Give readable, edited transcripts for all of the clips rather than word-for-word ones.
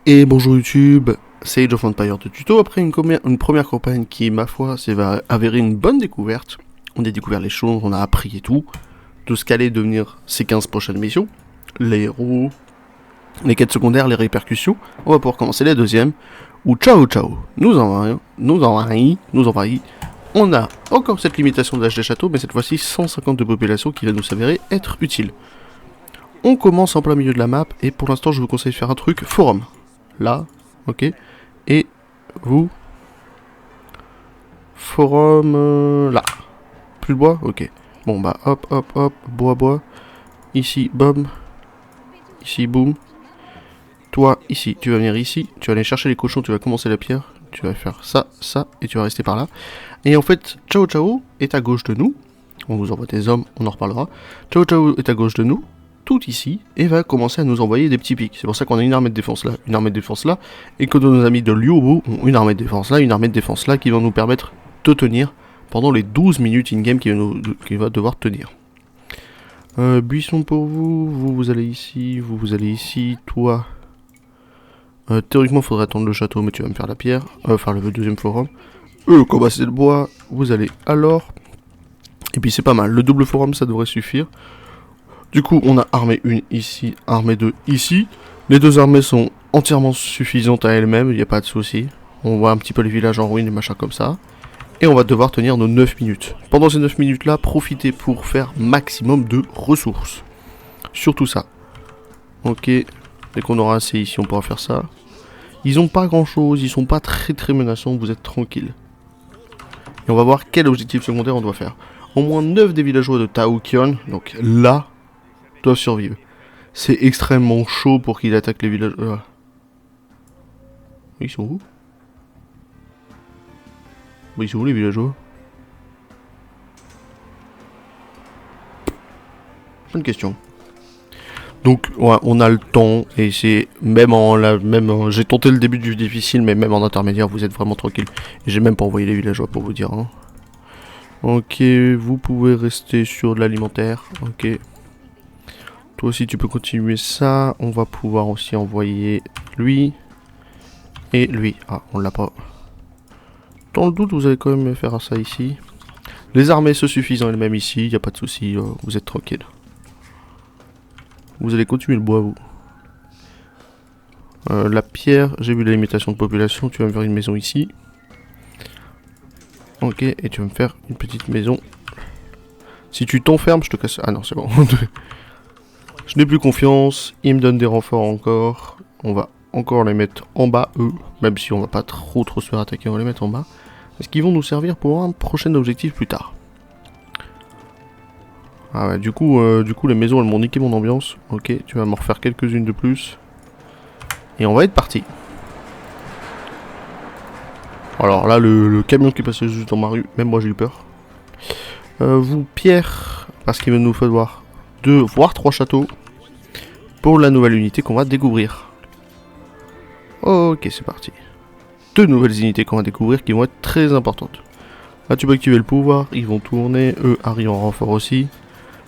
Et bonjour YouTube, c'est Age of Empires de Tuto. Après une première campagne qui, ma foi, s'est avérée une bonne découverte. On a découvert les choses, on a appris et tout, de ce qu'allaient devenir ces 15 prochaines missions. Les héros, les quêtes secondaires, les répercussions. On va pouvoir commencer la deuxième, où ciao ciao, nous envahit. On a encore cette limitation de l'âge des châteaux, mais cette fois-ci 150 de population qui va nous s'avérer être utile. On commence en plein milieu de la map, et pour l'instant je vous conseille de faire un truc, forum. Là, ok. Et vous, forum là. Plus de bois, ok. Bon bah hop hop hop, bois. Ici, bom. Ici, boum. Toi, ici, tu vas venir ici. Tu vas aller chercher les cochons, tu vas commencer la pierre. Tu vas faire ça, et tu vas rester par là. Et en fait, ciao ciao est à gauche de nous. On vous envoie des hommes, on en reparlera. Ciao ciao est à gauche de nous. Tout ici, et va commencer à nous envoyer des petits pics. C'est pour ça qu'on a une armée de défense là, une armée de défense là, et que nos amis de Lyobo ont une armée de défense là, une armée de défense là, qui va nous permettre de tenir pendant les 12 minutes in-game qu'il va devoir tenir. Buisson pour vous, vous allez ici, vous allez ici, toi. Théoriquement, il faudrait attendre le château, mais tu vas me faire la pierre, enfin le deuxième forum. Combat c'est le bois, vous allez alors. Et puis c'est pas mal, le double forum ça devrait suffire. Du coup, on a armée 1 ici, armée 2 ici. Les deux armées sont entièrement suffisantes à elles-mêmes, il n'y a pas de souci. On voit un petit peu les villages en ruine et machin comme ça. Et on va devoir tenir nos 9 minutes. Pendant ces 9 minutes-là, profitez pour faire maximum de ressources. Surtout ça. Ok, dès qu'on aura assez ici, on pourra faire ça. Ils ont pas grand-chose, ils sont pas très menaçants, vous êtes tranquille. Et on va voir quel objectif secondaire on doit faire. Au moins 9 des villageois de Taokion, donc là, doivent survivre. C'est extrêmement chaud pour qu'il attaque les villages. Ils sont où? Ils sont où les villageois? Bonne question. Donc ouais, on a le temps et c'est j'ai tenté le début du difficile, mais même en intermédiaire vous êtes vraiment tranquille. Et j'ai même pas envoyé les villageois pour vous dire. Hein. Ok, vous pouvez rester sur de l'alimentaire. Ok. Toi aussi tu peux continuer ça. On va pouvoir aussi envoyer lui. Et lui. Ah, on l'a pas. Dans le doute, vous allez quand même faire ça ici. Les armées se suffisent en elles-mêmes ici, il n'y a pas de souci, vous êtes tranquille. Vous allez continuer le bois, vous. La pierre, j'ai vu la limitation de population, tu vas me faire une maison ici. Ok, et tu vas me faire une petite maison. Si tu t'enfermes, je te casse... Ah non, c'est bon. Je n'ai plus confiance, ils me donnent des renforts encore. On va encore les mettre en bas, eux. Même si on va pas trop se faire attaquer, on va les mettre en bas. Est-ce qu'ils vont nous servir pour un prochain objectif plus tard? Ah ouais, du coup, les maisons, elles m'ont niqué mon ambiance. Ok, tu vas m'en refaire quelques-unes de plus. Et on va être parti. Alors là, le camion qui passait juste dans ma rue, même moi j'ai eu peur. Vous, Pierre, parce qu'il va nous falloir 2, voire 3 châteaux pour la nouvelle unité qu'on va découvrir. Ok, c'est parti. 2 nouvelles unités qu'on va découvrir qui vont être très importantes. Là, tu peux activer le pouvoir, ils vont tourner, eux arrivent en renfort aussi.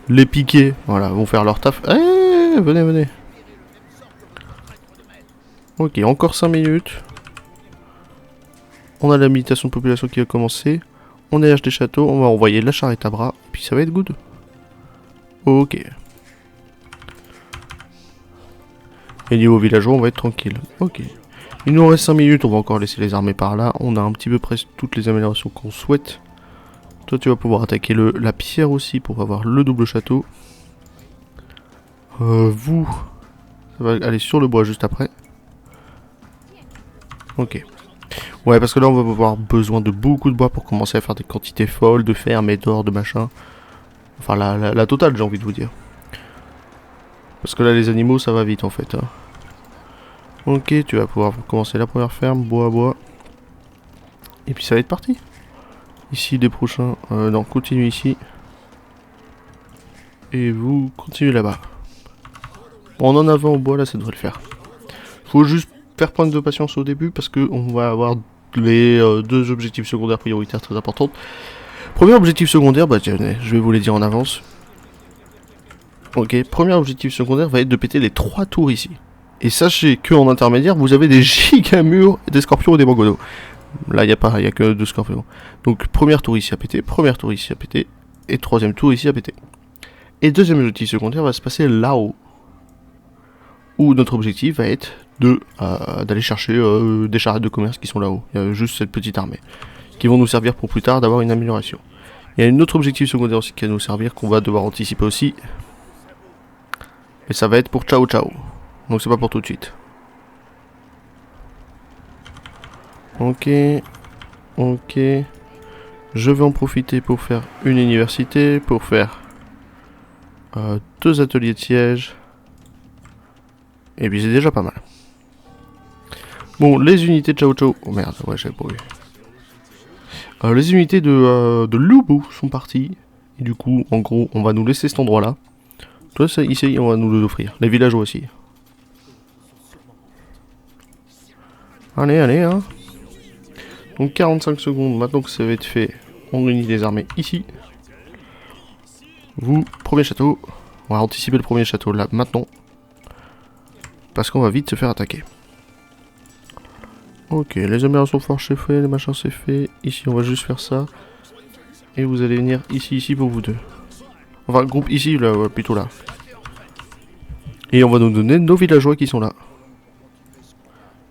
Les piquets, voilà, vont faire leur taf. Eh, venez. Ok, encore 5 minutes. On a la limitation de population qui va commencer. On est des châteaux, on va envoyer la charrette à bras. Puis ça va être good. Ok. Et niveau villageois, on va être tranquille. Ok. Il nous reste 5 minutes, on va encore laisser les armées par là. On a un petit peu presque toutes les améliorations qu'on souhaite. Toi, tu vas pouvoir attaquer la pierre aussi pour avoir le double château. Vous, ça va aller sur le bois juste après. Ok. Ouais, parce que là, on va avoir besoin de beaucoup de bois pour commencer à faire des quantités folles de fer, mais d'or, de machin. Enfin, la totale, j'ai envie de vous dire. Parce que là, les animaux, ça va vite, en fait. Hein. Ok, tu vas pouvoir commencer la première ferme, bois. Et puis, ça va être parti. Ici, les prochains... non, continue ici. Et vous, continuez là-bas. Bon, en avant au bois, là, ça devrait le faire. Faut juste faire prendre de patience au début, parce qu'on va avoir les 2 objectifs secondaires prioritaires très importants. Premier objectif secondaire, bah tiens, je vais vous les dire en avance. Ok, premier objectif secondaire va être de péter les 3 tours ici. Et sachez qu'en intermédiaire, vous avez des gigamures, des scorpions et des mangonos. Là, il n'y a pas, il n'y a que 2 scorpions. Donc, première tour ici à péter, première tour ici à péter, et troisième tour ici à péter. Et deuxième objectif secondaire va se passer là-haut. Où notre objectif va être d'aller chercher des charrettes de commerce qui sont là-haut. Il y a juste cette petite armée. Qui vont nous servir pour plus tard d'avoir une amélioration. Il y a un autre objectif secondaire aussi qui va nous servir, qu'on va devoir anticiper aussi. Et ça va être pour Ciao Ciao. Donc c'est pas pour tout de suite. Ok. Ok. Je vais en profiter pour faire une université, pour faire 2 ateliers de siège. Et puis c'est déjà pas mal. Bon, les unités de Ciao Ciao. Oh merde, ouais, j'avais pas vu. Les unités de Lubu sont parties. Et du coup, en gros, on va nous laisser cet endroit-là. Toi, ça, ici, on va nous l'offrir. Les villageois aussi. Allez, allez, hein. Donc 45 secondes, maintenant que ça va être fait, on réunit les armées ici. Vous, premier château. On va anticiper le premier château là, maintenant. Parce qu'on va vite se faire attaquer. Ok, les améliorations fortes c'est fait, les machins c'est fait. Ici, on va juste faire ça. Et vous allez venir ici pour vous deux. Enfin, groupe ici, là, ouais, plutôt là. Et on va nous donner nos villageois qui sont là.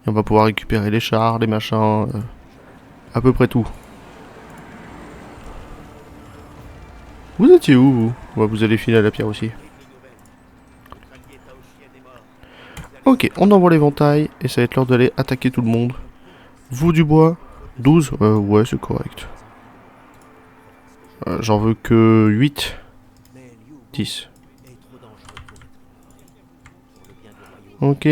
Et on va pouvoir récupérer les chars, les machins, à peu près tout. Vous étiez où, vous? Ouais, vous allez filer à la pierre aussi. Ok, on envoie l'éventail, et ça va être l'heure d'aller attaquer tout le monde. Vous du bois 12 ouais, c'est correct. J'en veux que 8. 10. Ok.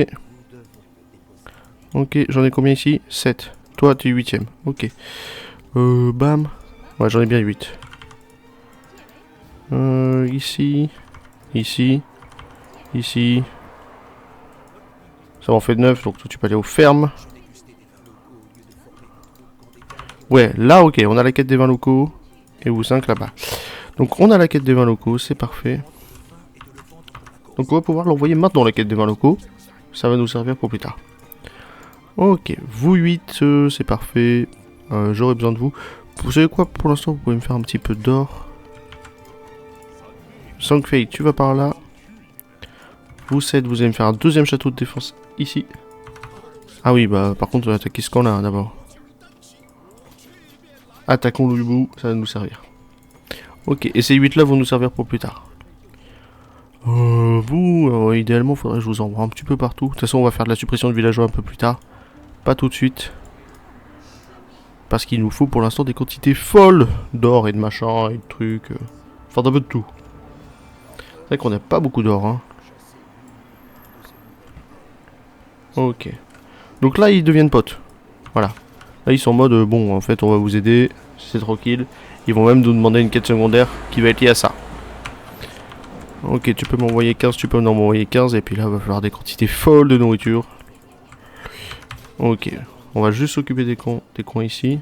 Ok, j'en ai combien ici? 7. Toi, tu es 8ème. Ok. Bam. Ouais, j'en ai bien 8. Ici. Ici. Ici. Ça en fait 9, donc toi tu peux aller aux fermes. Ouais, là, ok, on a la quête des vins locaux. Et vous 5 là-bas. Donc on a la quête des vins locaux, c'est parfait. Donc on va pouvoir l'envoyer maintenant, la quête des vins locaux. Ça va nous servir pour plus tard. Ok, vous 8, c'est parfait. J'aurai besoin de vous. Vous savez quoi, pour l'instant, vous pouvez me faire un petit peu d'or. Sangfei, tu vas par là. Vous 7, vous allez me faire un deuxième château de défense ici. Ah oui, bah par contre, on va attaquer ce qu'on a d'abord. Attaquons le hibou, ça va nous servir. Ok, et ces 8 là vont nous servir pour plus tard. Vous, idéalement, faudrait que je vous envoie un petit peu partout. De toute façon, on va faire de la suppression de villageois un peu plus tard. Pas tout de suite. Parce qu'il nous faut pour l'instant des quantités folles d'or et de machin et de trucs. Enfin, d'un peu de tout. C'est vrai qu'on n'a pas beaucoup d'or, hein. Ok. Donc là, ils deviennent potes. Voilà. Là, ils sont en mode, bon, en fait, on va vous aider. C'est tranquille. Ils vont même nous demander une quête secondaire qui va être liée à ça. Ok, tu peux m'envoyer 15, tu peux m'envoyer 15. Et puis là, il va falloir des quantités folles de nourriture. Ok. On va juste s'occuper des coins ici.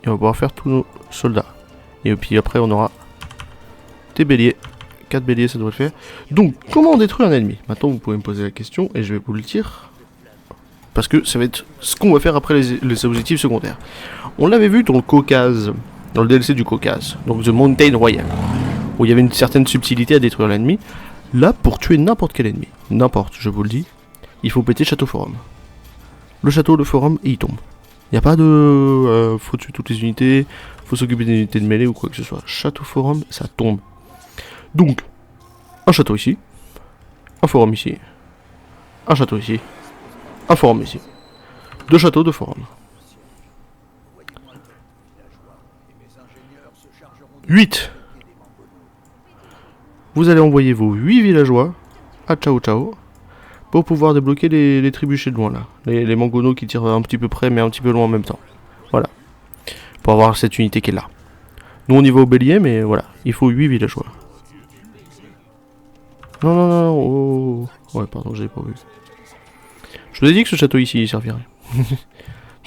Et on va pouvoir faire tous nos soldats. Et puis après, on aura des béliers. 4 béliers, ça doit le faire. Donc, comment on détruit un ennemi? Maintenant, vous pouvez me poser la question et je vais vous le dire. Parce que ça va être ce qu'on va faire après les objectifs secondaires. On l'avait vu dans le Caucase, dans le DLC du Caucase, donc The Mountain Royale, où il y avait une certaine subtilité à détruire l'ennemi. Là, pour tuer n'importe quel ennemi, n'importe, je vous le dis, il faut péter Château Forum. Le château, le forum, et il tombe. Il n'y a pas de... faut tuer toutes les unités, faut s'occuper des unités de mêlée ou quoi que ce soit. Château Forum, ça tombe. Donc, un château ici, un forum ici, un château ici, un forum ici. 2 châteaux, 2 forums. 8. Vous allez envoyer vos 8 villageois à Ciao Ciao pour pouvoir débloquer les trébuchets de loin là. Les mangonos qui tirent un petit peu près mais un petit peu loin en même temps. Voilà. Pour avoir cette unité qui est là. Nous on y va au bélier mais voilà. Il faut 8 villageois. Non, non, non, oh. Ouais, pardon, j'avais pas vu. Je vous ai dit que ce château ici il servirait.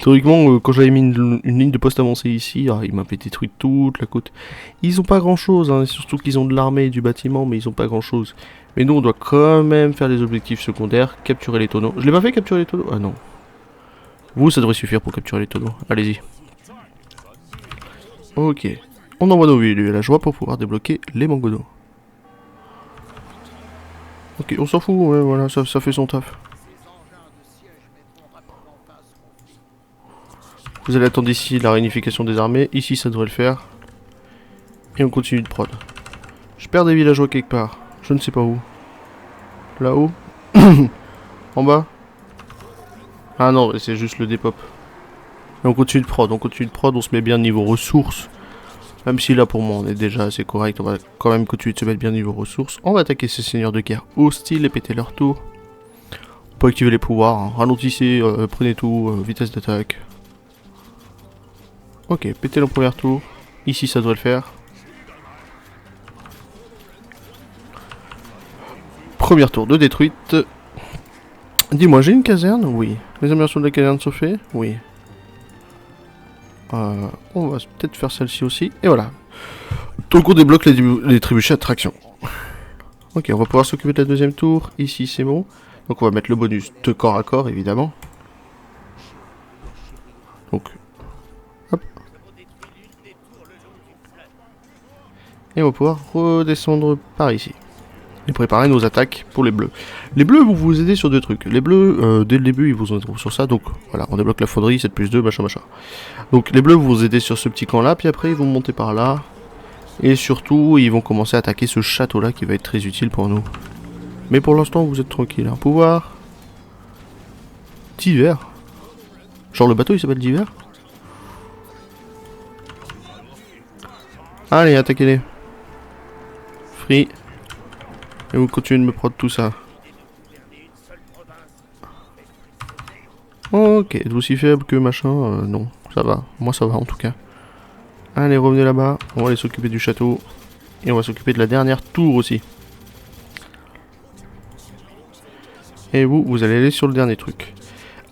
Théoriquement, quand j'avais mis une ligne de poste avancée ici, il m'avait détruit toute la côte. Ils ont pas grand chose, hein, surtout qu'ils ont de l'armée et du bâtiment, mais ils ont pas grand chose. Mais nous, on doit quand même faire des objectifs secondaires, capturer les tonneaux. Je l'ai pas fait capturer les tonneaux? Ah non. Vous, ça devrait suffire pour capturer les tonneaux. Allez-y. Ok. On envoie nos villageois pour pouvoir débloquer les mangonos. Ok, on s'en fout, ouais, voilà, ça fait son taf. Vous allez attendre ici la réunification des armées. Ici, ça devrait le faire. Et on continue de prod. Je perds des villageois quelque part. Je ne sais pas où. Là-haut. En bas. Ah non, c'est juste le dépop. Et on continue de prod, on se met bien niveau ressources. Même si là pour moi on est déjà assez correct, on va quand même continuer de se mettre bien niveau ressources. On va attaquer ces seigneurs de guerre hostiles et péter leur tour. On peut activer les pouvoirs, hein. Ralentissez, prenez tout, vitesse d'attaque. Ok, pétez le premier tour. Ici ça devrait le faire. Premier tour de détruite. Dis-moi, j'ai une caserne? Oui. Les améliorations de la caserne sont faites? Oui. On va peut-être faire celle-ci aussi. Et voilà. Donc on débloque les trébuchets à traction. Ok, on va pouvoir s'occuper de la deuxième tour. Ici c'est bon. Donc on va mettre le bonus de corps à corps évidemment. Donc. Hop. Et on va pouvoir redescendre par ici. Et préparer nos attaques pour les bleus. Les bleus vont vous aider sur deux trucs. Les bleus, dès le début, ils vous aideront sur ça. Donc voilà, on débloque la fonderie, 7+2, machin machin. Donc les bleus vont vous aider sur ce petit camp là. Puis après, ils vont monter par là. Et surtout, ils vont commencer à attaquer ce château là qui va être très utile pour nous. Mais pour l'instant, vous êtes tranquille. Un pouvoir. D'hiver. Genre le bateau il s'appelle d'hiver. Allez, attaquez-les. Free. Et vous continuez de me prendre tout ça. Ok, êtes-vous si faible que machin non, ça va. Moi ça va en tout cas. Allez, revenez là-bas. On va aller s'occuper du château. Et on va s'occuper de la dernière tour aussi. Et vous, vous allez aller sur le dernier truc.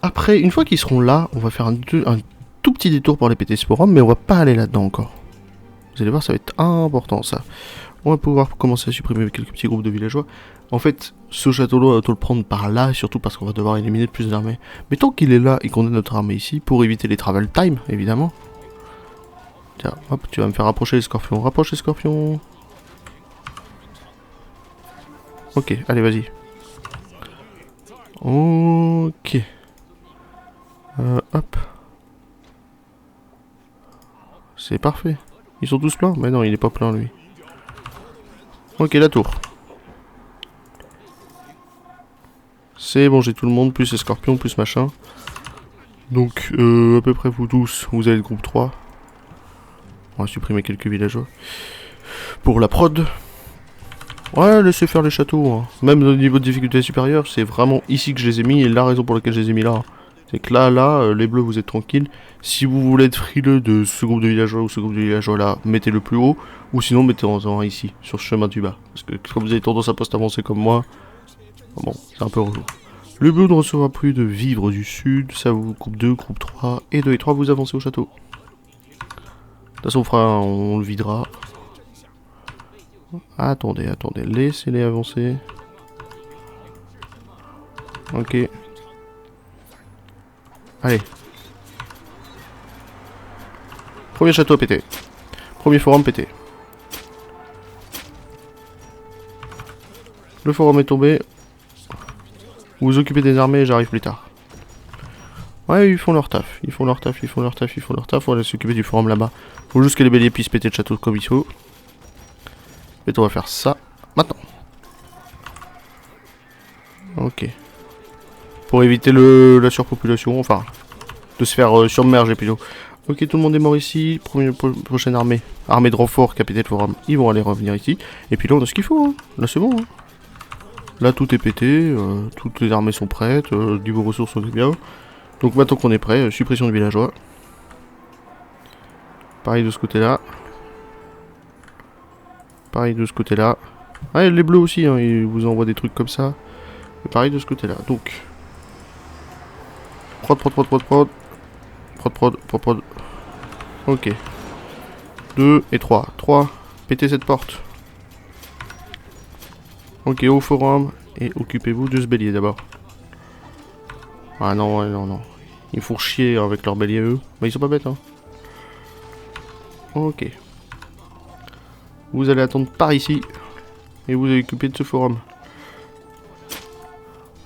Après, une fois qu'ils seront là, on va faire un tout petit détour pour les péter ce forum, mais on va pas aller là-dedans encore. Vous allez voir, ça va être important ça. On va pouvoir commencer à supprimer quelques petits groupes de villageois. En fait, ce château-là, on va tout le prendre par là, surtout parce qu'on va devoir éliminer plus d'armées. Mais tant qu'il est là et qu'on a notre armée ici, pour éviter les travel time, évidemment. Tiens, hop, tu vas me faire rapprocher les scorpions. Rapproche les scorpions. Ok, allez, vas-y. Ok. Hop. C'est parfait. Ils sont tous pleins? Mais non, il est pas plein, lui. Ok, la tour. C'est bon, j'ai tout le monde, plus les scorpions, plus machin. Donc, à peu près vous tous, vous avez le groupe 3. On va supprimer quelques villageois. Pour la prod. Ouais, laissez faire les châteaux. Hein. Même au niveau de difficulté supérieure, c'est vraiment ici que je les ai mis. Et la raison pour laquelle je les ai mis là, c'est que là, les bleus, vous êtes tranquilles. Si vous voulez être frileux de ce groupe de villageois ou ce groupe de villageois là, mettez-le plus haut. Ou sinon, mettez-en un ici, sur ce chemin du bas. Parce que comme vous avez tendance à poste avancer comme moi, bon, c'est un peu relou. Le bleu ne recevra plus de vivres du sud. Ça vous groupe 2, groupe 3. Et 2 et 3, vous avancez au château. De toute façon, on le videra. Attendez, laissez-les avancer. Ok. Allez. Premier château pété. Premier forum pété. Le forum est tombé. Vous vous occupez des armées et j'arrive plus tard. Ouais, ils font leur taf. Ils font leur taf. On va s'occuper du forum là-bas. Faut juste que les béliers puissent péter le château comme il faut. Et on va faire ça maintenant. Ok. Pour éviter la surpopulation, enfin, de se faire submerger plutôt. Ok, tout le monde est mort ici. Prochaine armée. Armée de renfort, capitaine forum. Ils vont aller revenir ici. Et puis là, on a ce qu'il faut. Hein. Là, c'est bon. Hein. Là, tout est pété. Toutes les armées sont prêtes. Niveau ressources, on est bien. Donc maintenant qu'on est prêt, suppression de villageois. Pareil de ce côté-là. Pareil de ce côté-là. Ah, les bleus aussi, hein, ils vous envoient des trucs comme ça. Et pareil de ce côté-là. Donc, prod. Prod. Ok. 2 et 3. 3. Pétez cette porte. Ok, au forum. Et occupez-vous de ce bélier d'abord. Ah non, ouais, non. Ils font chier avec leur bélier eux. Mais ils sont pas bêtes, hein. Ok. Vous allez attendre par ici. Et vous allez occuper de ce forum.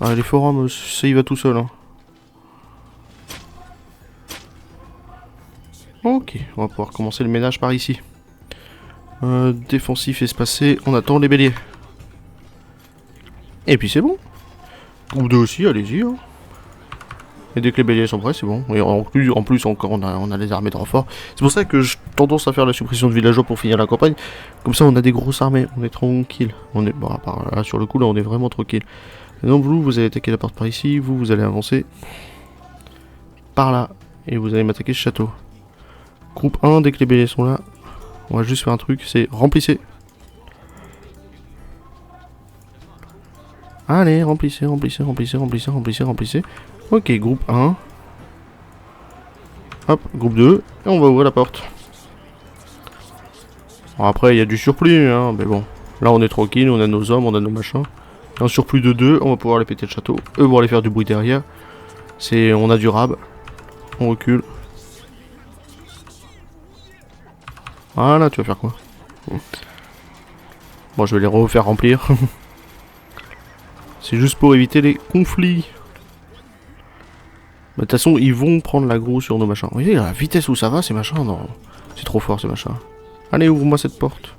Ah, les forums, ça y va tout seul, hein. Ok, on va pouvoir commencer le ménage par ici. Défensif espacé, on attend les béliers. Et puis c'est bon. Groupe 2 aussi, allez-y, hein. Et dès que les béliers sont prêts, c'est bon. Et en plus encore, on a les armées de renfort. C'est pour ça que j'ai tendance à faire la suppression de villageois pour finir la campagne. Comme ça, on a des grosses armées, on est tranquille. On est, bon, à part là, sur le coup, là, on est vraiment tranquille. Et donc vous allez attaquer la porte par ici, vous allez avancer par là. Et vous allez m'attaquer ce château. Groupe 1, dès que les béliers sont là, on va juste faire un truc, c'est remplissez. Allez, remplissez. Ok, groupe 1. Hop, groupe 2. Et on va ouvrir la porte. Bon, après, il y a du surplus, hein, mais bon. Là, on est tranquille, on a nos hommes, on a nos machins. Un surplus de 2, on va pouvoir aller péter le château. Eux vont aller faire du bruit derrière. On a du rab. On recule. Voilà, tu vas faire quoi? Bon, je vais les refaire remplir. C'est juste pour éviter les conflits. De toute façon, ils vont prendre l'aggro sur nos machins. Vous voyez la vitesse où ça va, ces machins? Non, c'est trop fort, ces machins. Allez, ouvre-moi cette porte.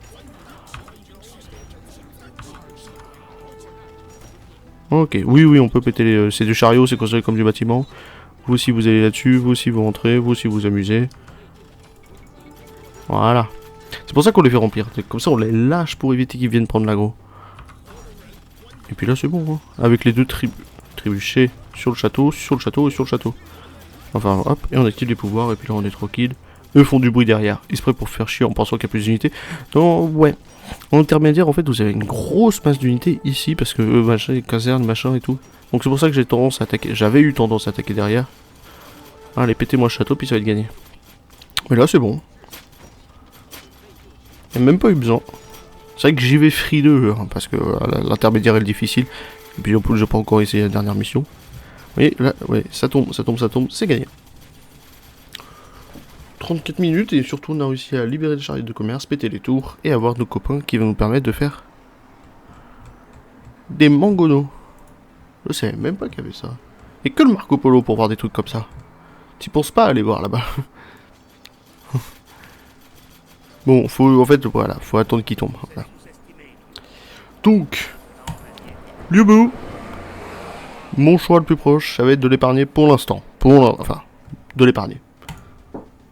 Ok, oui, on peut péter les... c'est du chariot, c'est considéré comme du bâtiment. Vous aussi, vous allez là-dessus. Vous aussi, vous rentrez. Vous aussi, vous amusez. Voilà. C'est pour ça qu'on les fait remplir. Comme ça, on les lâche pour éviter qu'ils viennent prendre l'aggro. Et puis là, c'est bon, hein. Avec les deux trébuchés sur le château et sur le château. Enfin, hop, et on active les pouvoirs, et puis là, on est tranquille. Eux font du bruit derrière. Ils se prêtent pour faire chier en pensant qu'il y a plus d'unités. Donc, ouais. En intermédiaire, en fait, vous avez une grosse masse d'unités ici, parce que eux, machin, les casernes, machin et tout. Donc, c'est pour ça que j'ai tendance à attaquer. J'avais eu tendance à attaquer derrière. Allez, pétez-moi le château, puis ça va être gagné. Mais là, c'est bon. Il n'y a même pas eu besoin. C'est vrai que j'y vais frileux, hein, parce que l'intermédiaire est le difficile. Et puis en plus, j'ai pas encore essayé la dernière mission. Et là, ouais, ça tombe, c'est gagné. 34 minutes, et surtout, on a réussi à libérer les chariots de commerce, péter les tours, et avoir nos copains qui vont nous permettre de faire des mangonos. Je savais même pas qu'il y avait ça. Et que le Marco Polo pour voir des trucs comme ça. Tu penses pas aller voir là-bas? Bon, en fait, voilà, faut attendre qu'il tombe. Voilà. Donc, Liu Bu, mon choix le plus proche, ça va être de l'épargner pour l'instant. Enfin, de l'épargner.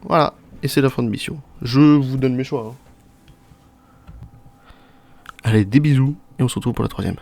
Voilà, et c'est la fin de mission. Je vous donne mes choix. Hein. Allez, des bisous, et on se retrouve pour la 3ème.